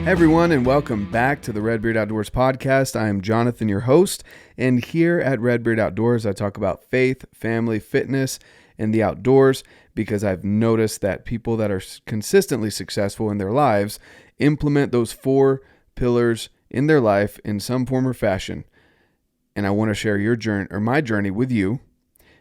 Hey everyone, and welcome back to the RedBeard Outdoors podcast. I am Jonathan, your host, and here at RedBeard Outdoors, I talk about faith, family, fitness, and the outdoors because I've noticed that people that are consistently successful in their lives implement those 4 pillars in their life in some form or fashion. And I want to share your journey or my journey with you,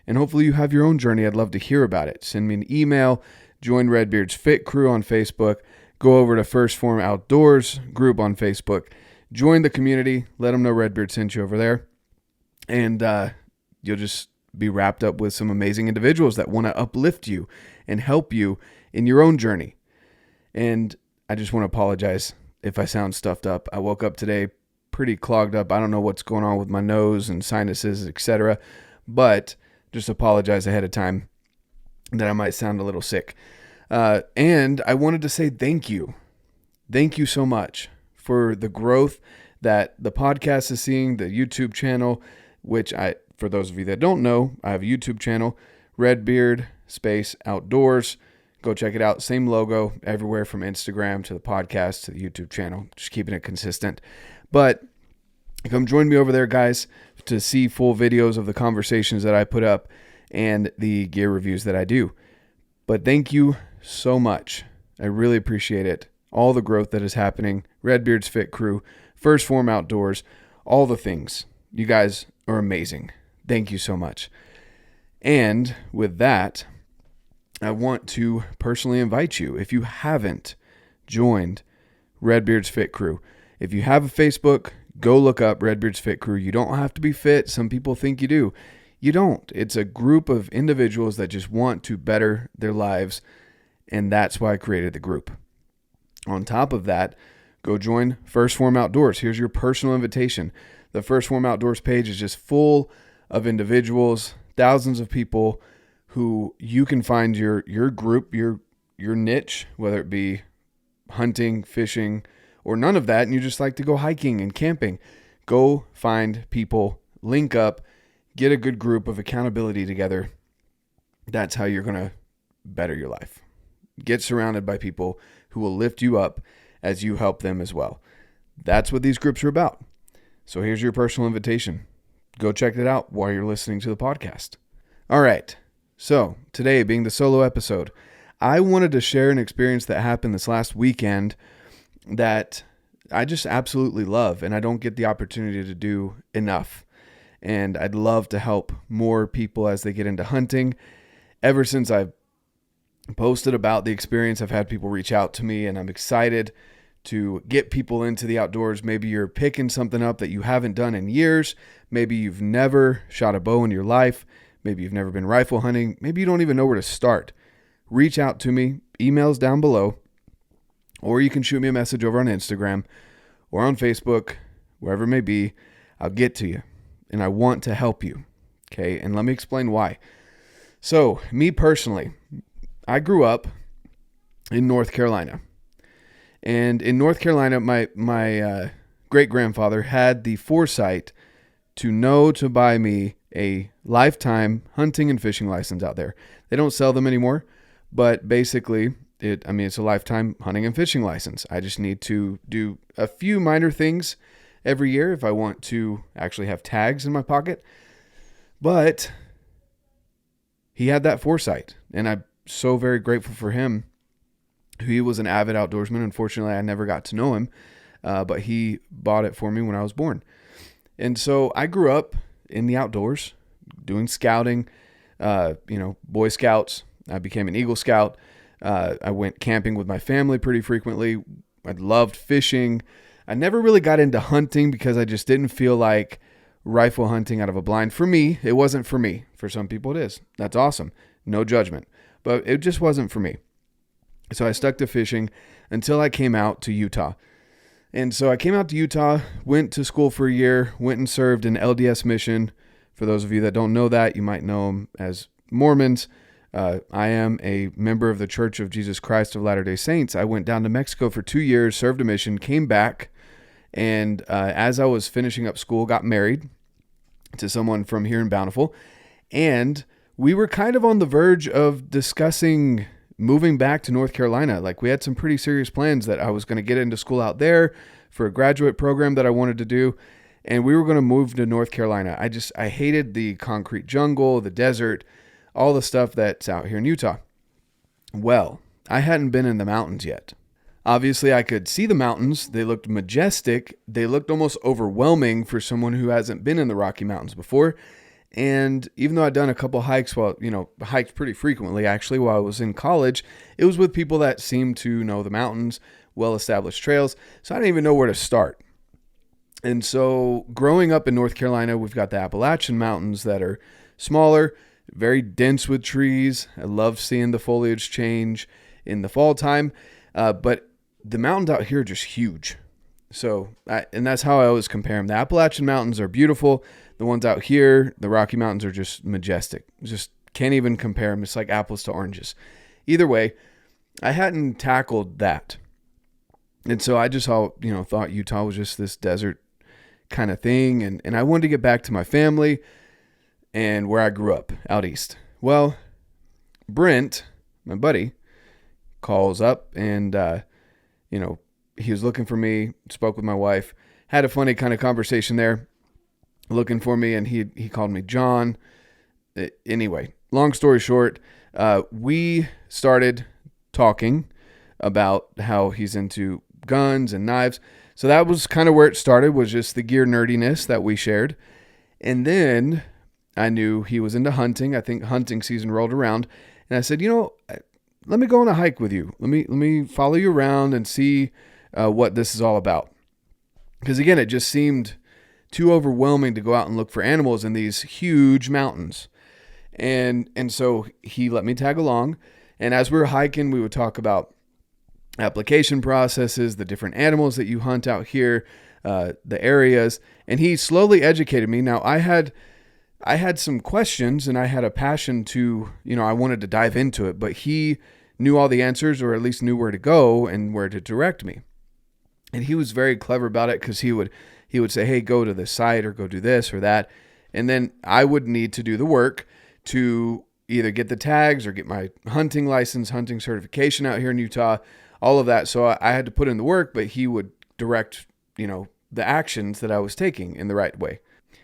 and hopefully you have your own journey. I'd love to hear about it. Send me an email, join RedBeard's Fit Crew on Facebook. Go over to Phorm Outdoors group on Facebook. Join the community. Let them know RedBeard sent you over there. And you'll just be wrapped up with some amazing individuals that want to uplift you and help you in your own journey. And I just want to apologize if I sound stuffed up. I woke up today pretty clogged up. I don't know what's going on with my nose and sinuses, etc. But just apologize ahead of time that I might sound a little sick. And I wanted to say thank you. Thank you so much for the growth that the podcast is seeing, the YouTube channel, which for those of you that don't know, I have a YouTube channel, RedBeard Outdoors. Go check it out. Same logo everywhere from Instagram to the podcast to the YouTube channel. Just keeping it consistent. But come join me over there, guys, to see full videos of the conversations that I put up and the gear reviews that I do. But thank you so much. I really appreciate it. All the growth that is happening. RedBeard's Fit Crew, Phorm Outdoors, all the things. You guys are amazing. Thank you so much. And with that, I want to personally invite you, if you haven't joined RedBeard's Fit Crew, if you have a Facebook, go look up RedBeard's Fit Crew. You don't have to be fit. Some people think you do. You don't. It's a group of individuals that just want to better their lives, and that's why I created the group. On top of that, go join Phorm Outdoors. Here's your personal invitation. The Phorm Outdoors page is just full of individuals, thousands of people who you can find your group, your niche, whether it be hunting, fishing, or none of that, and you just like to go hiking and camping. Go find people, link up, get a good group of accountability together. That's how you're going to better your life. Get surrounded by people who will lift you up as you help them as well. That's what these groups are about. So here's your personal invitation. Go check it out while you're listening to the podcast. All right. So today, being the solo episode, I wanted to share an experience that happened this last weekend that I just absolutely love, and I don't get the opportunity to do enough. And I'd love to help more people as they get into hunting. Ever since I've posted about the experience, I've had people reach out to me, and I'm excited to get people into the outdoors. Maybe you're picking something up that you haven't done in years. Maybe you've never shot a bow in your life. Maybe you've never been rifle hunting. Maybe you don't even know where to start. Reach out to me. Emails down below. Or you can shoot me a message over on Instagram or on Facebook, wherever it may be. I'll get to you. And I want to help you. Okay, and let me explain why. So, me personally, I grew up in North Carolina. And in North Carolina, my great-grandfather had the foresight to know to buy me a lifetime hunting and fishing license out there. They don't sell them anymore, but basically, it's a lifetime hunting and fishing license. I just need to do a few minor things every year if I want to actually have tags in my pocket. But he had that foresight, and I'm so very grateful for him. He was an avid outdoorsman. Unfortunately, I never got to know him, but he bought it for me when I was born. And so I grew up in the outdoors, doing scouting, Boy Scouts. I became an Eagle Scout. I went camping with my family pretty frequently. I loved fishing. I never really got into hunting because I just didn't feel like rifle hunting out of a blind. For me, it wasn't for me. For some people, it is. That's awesome. No judgment. But it just wasn't for me. So I stuck to fishing until I came out to Utah. And so I came out to Utah, went to school for a year, went and served an LDS mission. For those of you that don't know that, you might know them as Mormons. I am a member of the Church of Jesus Christ of Latter-day Saints. I went down to Mexico for 2 years, served a mission, came back, and as I was finishing up school, got married to someone from here in Bountiful. And we were kind of on the verge of discussing moving back to North Carolina. Like we had some pretty serious plans that I was going to get into school out there for a graduate program that I wanted to do. And we were going to move to North Carolina. I hated the concrete jungle, the desert, all the stuff that's out here in Utah. Well, I hadn't been in the mountains yet. Obviously, I could see the mountains. They looked majestic. They looked almost overwhelming for someone who hasn't been in the Rocky Mountains before. And even though I'd done a couple hikes hiked pretty frequently actually while I was in college, it was with people that seemed to know the mountains, well-established trails. So I didn't even know where to start. And so growing up in North Carolina, we've got the Appalachian Mountains that are smaller, very dense with trees. I love seeing the foliage change in the fall time. But the mountains out here are just huge. And that's how I always compare them. The Appalachian Mountains are beautiful. The ones out here, the Rocky Mountains, are just majestic. Just can't even compare them. It's like apples to oranges. Either way, I hadn't tackled that. And so I just thought Utah was just this desert kind of thing. And I wanted to get back to my family and where I grew up out east. Well, Brent, my buddy, calls up and, he was looking for me, spoke with my wife, had a funny kind of conversation there, looking for me, and he called me John. Anyway, long story short, we started talking about how he's into guns and knives. So that was kind of where it started, was just the gear nerdiness that we shared. And then I knew he was into hunting. I think hunting season rolled around, and I said, let me go on a hike with you. Let me follow you around and see what this is all about. Because again, it just seemed too overwhelming to go out and look for animals in these huge mountains. And so he let me tag along. And as we were hiking, we would talk about application processes, the different animals that you hunt out here, the areas. And he slowly educated me. Now I had some questions and I had a passion to, I wanted to dive into it, but he knew all the answers, or at least knew where to go and where to direct me. And he was very clever about it, because he would say, hey, go to this site or go do this or that. And then I would need to do the work to either get the tags or get my hunting license, hunting certification out here in Utah, all of that. So I had to put in the work, but he would direct, the actions that I was taking in the right way.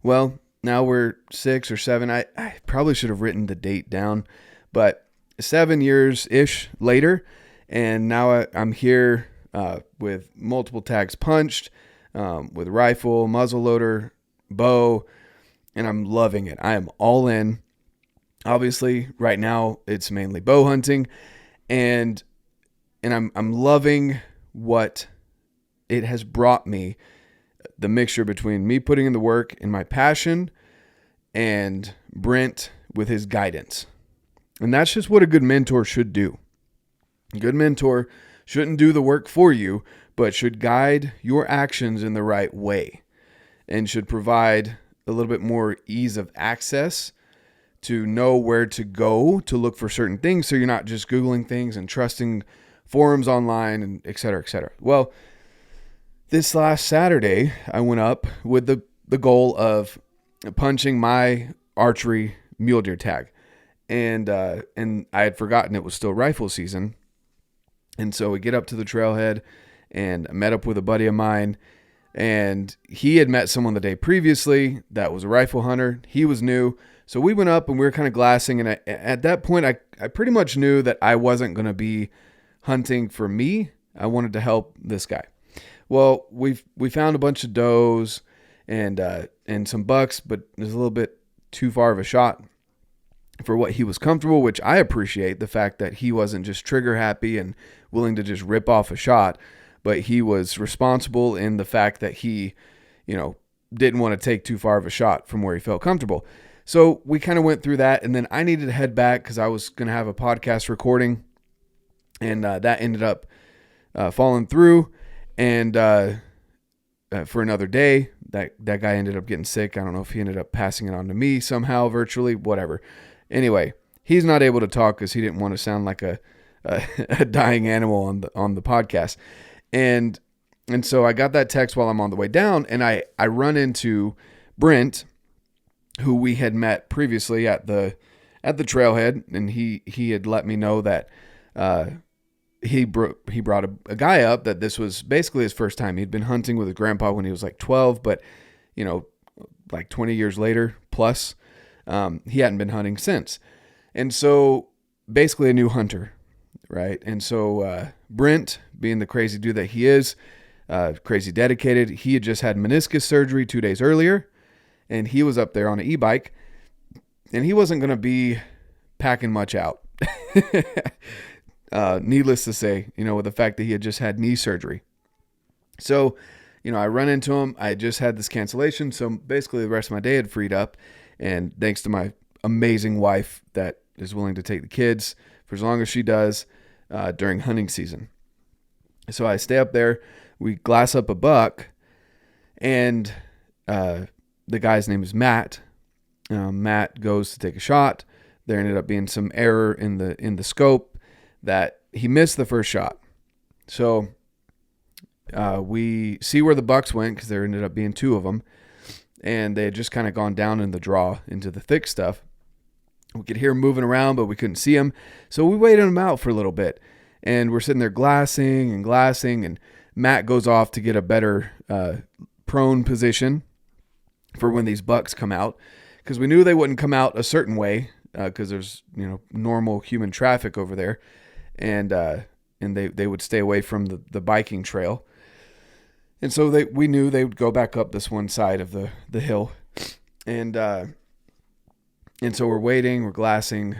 Well, now we're 6 or 7. I probably should have written the date down, but 7 years-ish later, and now I'm here with multiple tags punched, with rifle, muzzleloader, bow, and I'm loving it. I am all in. Obviously, right now it's mainly bow hunting, and I'm loving what it has brought me. The mixture between me putting in the work and my passion, and Brent with his guidance. And that's just what a good mentor should do. A good mentor shouldn't do the work for you, but should guide your actions in the right way, and should provide a little bit more ease of access to know where to go to look for certain things, so you're not just Googling things and trusting forums online and et cetera, et cetera. Well, this last Saturday, I went up with the goal of punching my archery mule deer tag. And I had forgotten it was still rifle season. And so we get up to the trailhead, and I met up with a buddy of mine, and he had met someone the day previously that was a rifle hunter. He was new. So we went up and we were kind of glassing. And at that point, I pretty much knew that I wasn't going to be hunting for me. I wanted to help this guy. Well, we found a bunch of does and some bucks, but it was a little bit too far of a shot for what he was comfortable, which I appreciate, the fact that he wasn't just trigger happy and willing to just rip off a shot, but he was responsible in the fact that he, didn't want to take too far of a shot from where he felt comfortable. So we kind of went through that, and then I needed to head back because I was going to have a podcast recording, and that ended up falling through. And for another day, that guy ended up getting sick. I don't know if he ended up passing it on to me somehow, virtually, whatever. Anyway, he's not able to talk because he didn't want to sound like a dying animal on the podcast. And so I got that text while I'm on the way down, and I run into Brent, who we had met previously at the trailhead, and he had let me know that he brought a guy up that this was basically his first time. He'd been hunting with his grandpa when he was like 12, but like 20 years later plus, he hadn't been hunting since. And so basically a new hunter, right? And so Brent, being the crazy dude that he is, crazy dedicated, he had just had meniscus surgery 2 days earlier, and he was up there on an e-bike, and he wasn't going to be packing much out. Needless to say, with the fact that he had just had knee surgery. So, I run into him. I had just had this cancellation. So basically the rest of my day had freed up. And thanks to my amazing wife that is willing to take the kids for as long as she does during hunting season. So I stay up there. We glass up a buck. And the guy's name is Matt. Matt goes to take a shot. There ended up being some error in the scope that he missed the first shot. So we see where the bucks went, because there ended up being 2 of them, and they had just kind of gone down in the draw into the thick stuff. We could hear them moving around, but we couldn't see them. So we waited them out for a little bit, and we're sitting there glassing, and Matt goes off to get a better prone position for when these bucks come out, because we knew they wouldn't come out a certain way, because there's normal human traffic over there, and they would stay away from the biking trail. And so we knew they would go back up this one side of the hill. And so we're waiting, we're glassing,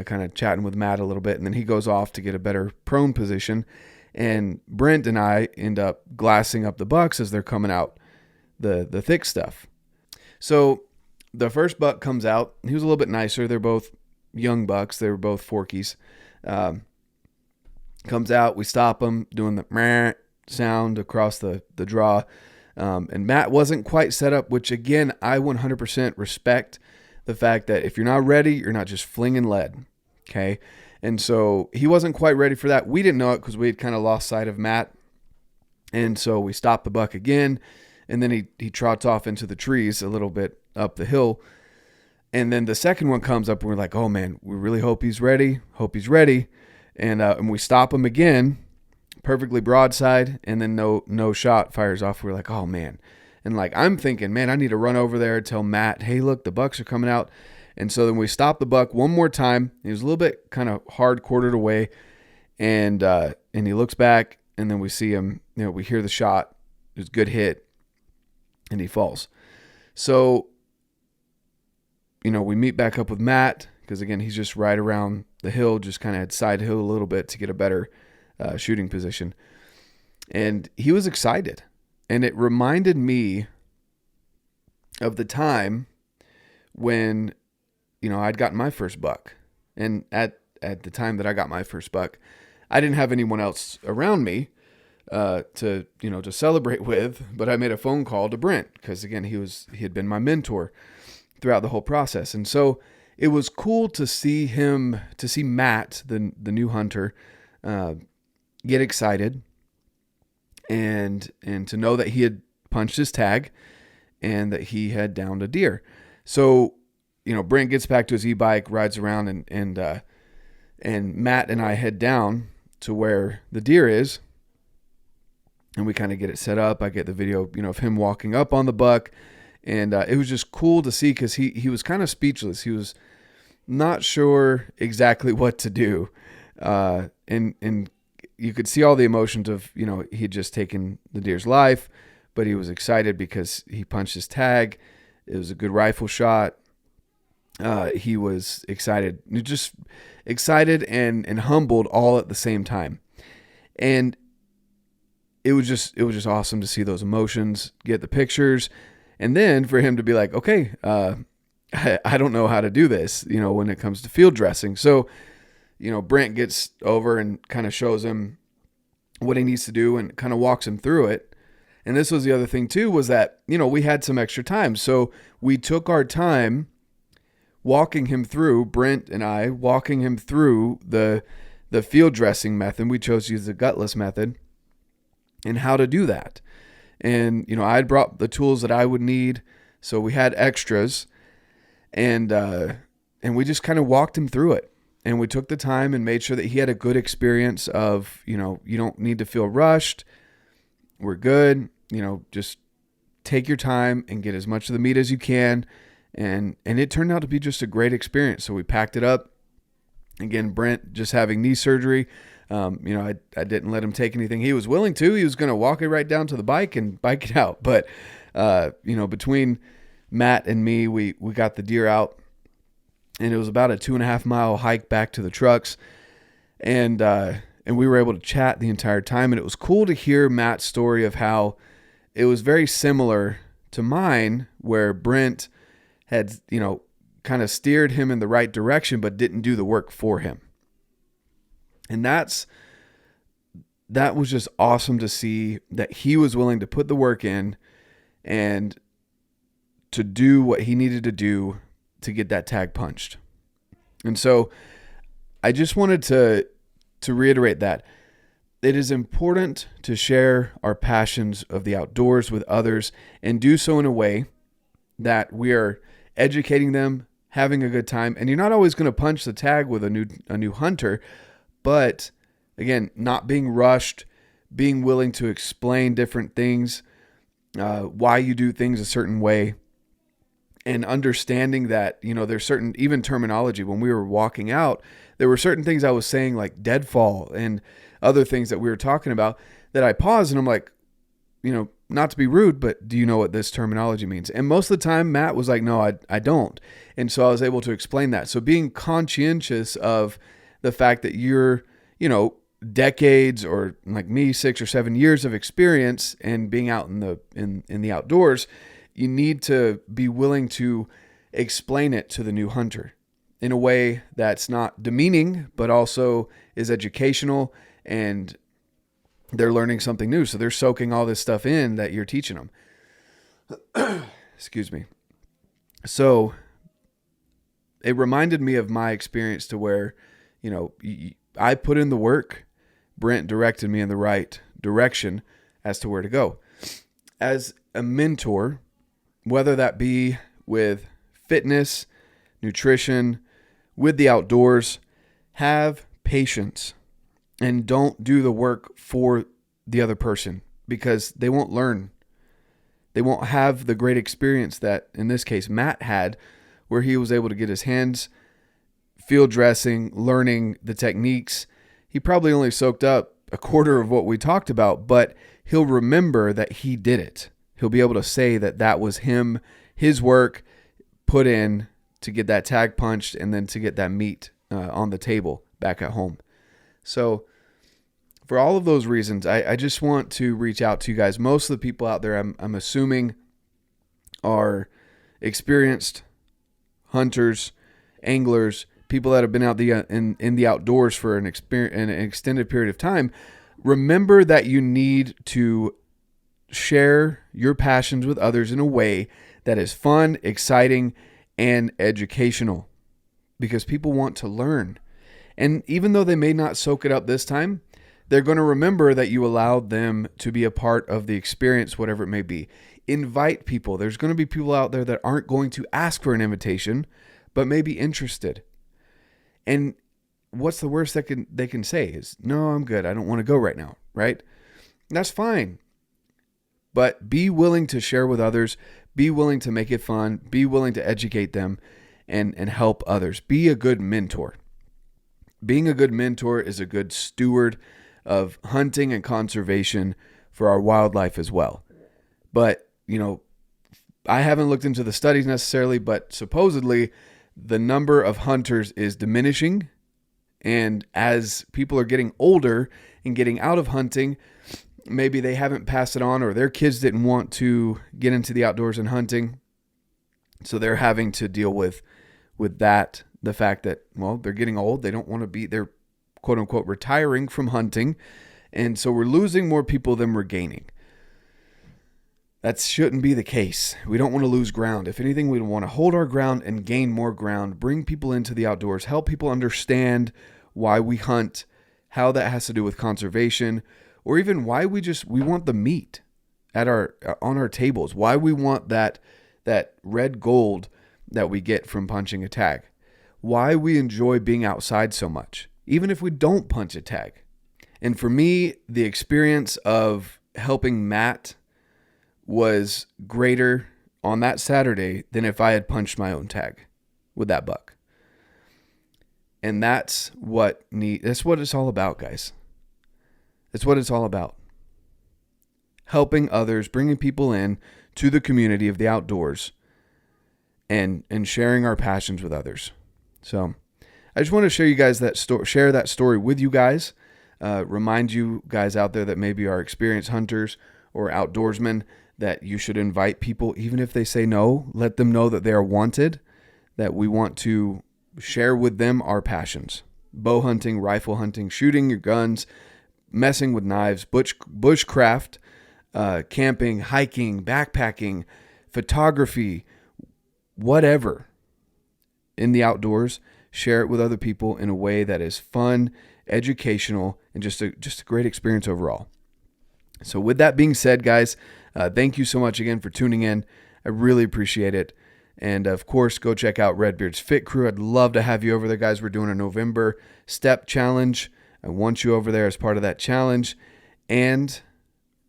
kind of chatting with Matt a little bit. And then he goes off to get a better prone position. And Brent and I end up glassing up the bucks as they're coming out the thick stuff. So the first buck comes out. He was a little bit nicer. They're both young bucks. They were both forkies. Comes out. We stop him doing the meh sound across the draw. And Matt wasn't quite set up, which again, I 100% respect the fact that if you're not ready, you're not just flinging lead. Okay. And so he wasn't quite ready for that. We didn't know it because we had kind of lost sight of Matt. And so we stopped the buck again. And then he trots off into the trees a little bit up the hill. And then the second one comes up and we're like, oh man, we really hope he's ready. And we stop him again, perfectly broadside, and then no shot fires off. We're like, oh man. And like, I'm thinking, man, I need to run over there, tell Matt, hey, look, the bucks are coming out. And so then we stop the buck one more time. He was a little bit kind of hard quartered away, and he looks back, and then we see him, we hear the shot. It was a good hit, and he falls. So, we meet back up with Matt, because again, he's just right around the hill, just kind of had side hill a little bit to get a better shooting position. And he was excited. And it reminded me of the time when, I'd gotten my first buck. And at the time that I got my first buck, I didn't have anyone else around me to celebrate with, but I made a phone call to Brent, because again, he had been my mentor throughout the whole process. And so it was cool to see Matt, the new hunter, get excited and to know that he had punched his tag and that he had downed a deer. So, Brent gets back to his e-bike, rides around, and Matt and I head down to where the deer is, and we kind of get it set up. I get the video, of him walking up on the buck, and it was just cool to see, because he was kind of speechless. He was not sure exactly what to do, and you could see all the emotions of, he had just taken the deer's life, but he was excited because he punched his tag. It was a good rifle shot. He was excited, just excited and humbled all at the same time. And it was just awesome to see those emotions, get the pictures, and then for him to be like, okay, I don't know how to do this, when it comes to field dressing. So, Brent gets over and kind of shows him what he needs to do and kind of walks him through it. And this was the other thing too, was that, we had some extra time. So we took our time walking him through, Brent and I, walking him through the field dressing method. We chose to use the gutless method and how to do that. And, I had brought the tools that I would need. So we had extras, and we just kind of walked him through it. And we took the time and made sure that he had a good experience of, you don't need to feel rushed. We're good. Just take your time and get as much of the meat as you can. And it turned out to be just a great experience. So we packed it up. Again, Brent just having knee surgery. I didn't let him take anything he was willing to. He was going to walk it right down to the bike and bike it out. But, between Matt and me, we got the deer out. And it was about a 2.5 mile hike back to the trucks. And we were able to chat the entire time. And it was cool to hear Matt's story of how it was very similar to mine, where Brent had, kind of steered him in the right direction, but didn't do the work for him. And that was just awesome to see that he was willing to put the work in and to do what he needed to do to get that tag punched. And so I just wanted to reiterate that it is important to share our passions of the outdoors with others and do so in a way that we are educating them, having a good time. And you're not always going to punch the tag with a new hunter, but again, not being rushed, being willing to explain different things, why you do things a certain way. And understanding that, there's certain, even terminology, when we were walking out, there were certain things I was saying like deadfall and other things that we were talking about that I paused and I'm like, not to be rude, but do you know what this terminology means? And most of the time Matt was like, no, I don't. And so I was able to explain that. So being conscientious of the fact that you're, decades, or like me, 6 or 7 years of experience and being out in the outdoors, you need to be willing to explain it to the new hunter in a way that's not demeaning, but also is educational, and they're learning something new. So they're soaking all this stuff in that you're teaching them. Excuse me. So it reminded me of my experience to where, I put in the work. Brent directed me in the right direction as to where to go. As a mentor, whether that be with fitness, nutrition, with the outdoors, have patience and don't do the work for the other person, because they won't learn. They won't have the great experience that, in this case, Matt had, where he was able to get his hands field dressing, learning the techniques. He probably only soaked up a quarter of what we talked about, but he'll remember that he did it. He'll be able to say that that was him, his work put in to get that tag punched and then to get that meat on the table back at home. So for all of those reasons, I just want to reach out to you guys. Most of the people out there, I'm assuming, are experienced hunters, anglers, people that have been out in the outdoors for an extended period of time. Remember that you need to share your passions with others in a way that is fun, exciting, and educational, because people want to learn. And even though they may not soak it up this time, they're going to remember that you allowed them to be a part of the experience, whatever it may be. Invite people. There's going to be people out there that aren't going to ask for an invitation, but may be interested. And what's the worst that they can say is, no, I'm good. I don't want to go right now, right? And that's fine. But be willing to share with others. Be willing to make it fun. Be willing to educate them and help others. Be a good mentor. Being a good mentor is a good steward of hunting and conservation for our wildlife as well. But, I haven't looked into the studies necessarily, but supposedly the number of hunters is diminishing. And as people are getting older and getting out of hunting, maybe they haven't passed it on, or their kids didn't want to get into the outdoors and hunting. So they're having to deal with that, the fact that, well, they're getting old. They don't want to be, they're quote unquote retiring from hunting. And so we're losing more people than we're gaining. That shouldn't be the case. We don't want to lose ground. If anything, we want to hold our ground and gain more ground, bring people into the outdoors, help people understand why we hunt, how that has to do with conservation, or even why we want the meat on our tables, why we want that red gold that we get from punching a tag. why we enjoy being outside so much, even if we don't punch a tag. And for me, the experience of helping Matt was greater on that Saturday than if I had punched my own tag with that buck. And that's what it's all about, guys. That's what it's all about. Helping others, bringing people in to the community of the outdoors and sharing our passions with others. So I just want to share that story with you guys. Remind you guys out there that maybe are experienced hunters or outdoorsmen that you should invite people, even if they say no, let them know that they are wanted, that we want to share with them our passions. Bow hunting, rifle hunting, shooting your guns, messing with knives, bushcraft, camping, hiking, backpacking, photography, whatever in the outdoors. Share it with other people in a way that is fun, educational, and just a great experience overall. So with that being said, guys, thank you so much again for tuning in. I really appreciate it. And of course, go check out RedBeard's Fit Crew. I'd love to have you over there, guys. We're doing a November step challenge. I want you over there as part of that challenge. And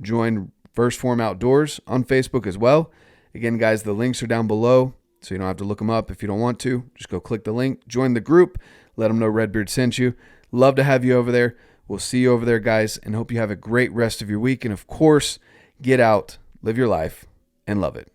join First Phorm Outdoors on Facebook as well. Again, guys, the links are down below, so you don't have to look them up if you don't want to. Just go click the link, join the group, let them know RedBeard sent you. Love to have you over there. We'll see you over there, guys, and hope you have a great rest of your week. And of course, get out, live your life, and love it.